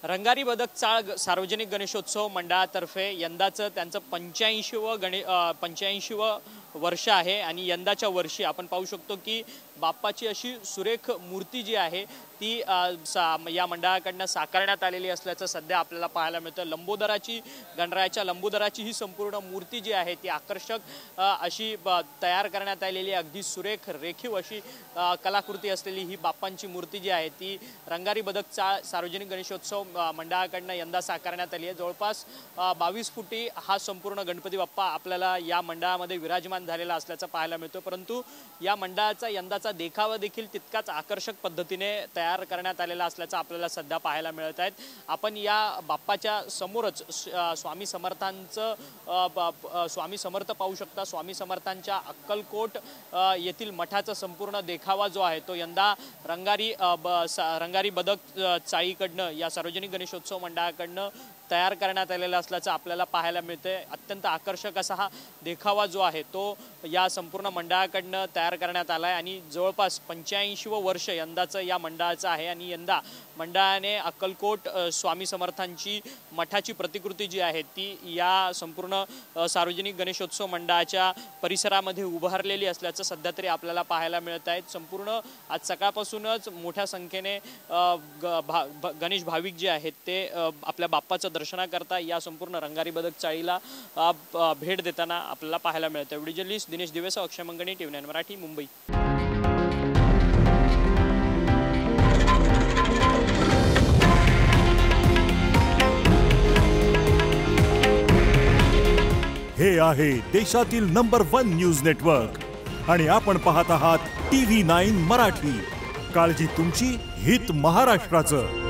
रंगारी बदक चाळ सार्वजनिक गणेशोत्सव मंडळातर्फे यंदाचं त्यांचं 85वं वर्ष आहे आणि यंदाच्या वर्षी आपण पाहू शकतो की बाप्पाची अशी सुरेख मूर्ती जी आहे ती या मंडळाकडनं साकारण्यात आलेली असल्याचं सध्या आपल्याला पाहायला मिळतं। लंबोदराची गणरायाच्या लंबोदराची ही संपूर्ण मूर्ती जी आहे ती आकर्षक अशी तयार करण्यात आलेली अगदी सुरेख रेखीव अशी कलाकृती असलेली ही बाप्पांची मूर्ती जी आहे ती रंगारी बदक चाळ सार्वजनिक गणेशोत्सव मंडळाकडनं यंदा साकारण्यात आली आहे। जवळपास 22 फुटी हा संपूर्ण गणपती बाप्पा आपल्याला या मंडळामध्ये विराजमान झालेला असल्याचं पाहायला मिळतं। परंतु या मंडळाचा यंदाचा देखावा देखील तितकाच आकर्षक पद्धतीने तयार करण्यात आलेला असल्याचं आपल्याला सध्या पाहायला मिळत आहे। आपण या बाप्पाच्या समोरच स्वामी समर्थ पाहू शकता। स्वामी समर्थांच्या अक्कलकोट येथील मठाचा संपूर्ण देखावा जो आहे तो यंदा रंगारी बदक चाळीकडनं या सार्वजनिक गणेशोत्सव मंडळाकडनं तयार करण्यात आलेला असल्याचं आपल्याला पाहायला मिळते। अत्यंत आकर्षक असा हा देखावा जो आहे तो या संपूर्ण मंडळाकडनं तयार करण्यात आला आहे आणि जवळपास 85वं वर्ष यंदाचं या मंडळाचं आहे आणि यंदा मंडळाने अक्कलकोट स्वामी समर्थांची मठाची प्रतिकृती जी आहे ती या संपूर्ण सार्वजनिक गणेशोत्सव मंडळाच्या परिसरामध्ये उभारलेली असल्याचं सध्या तरी आपल्याला पाहायला मिळत आहे। संपूर्ण आज सकाळपासूनच मोठ्या संख्येने गणेश भाविक जे आहेत ते आपल्या बाप्पाचं दर्शनाकरता या संपूर्ण रंगारी बदक चाळीला भेट देताना आपल्याला पाहायला मिळतं। व्हिडिओ जर्नलिस्ट दिनेश दिवेसह अक्षय मंगणी, TV9 मराठी, मुंबई। हे आहे देशातील नंबर 1 न्यूज नेटवर्क आणि आपण पाहत आहात TV9 मराठी। काळजी तुमची, हित महाराष्ट्राचं।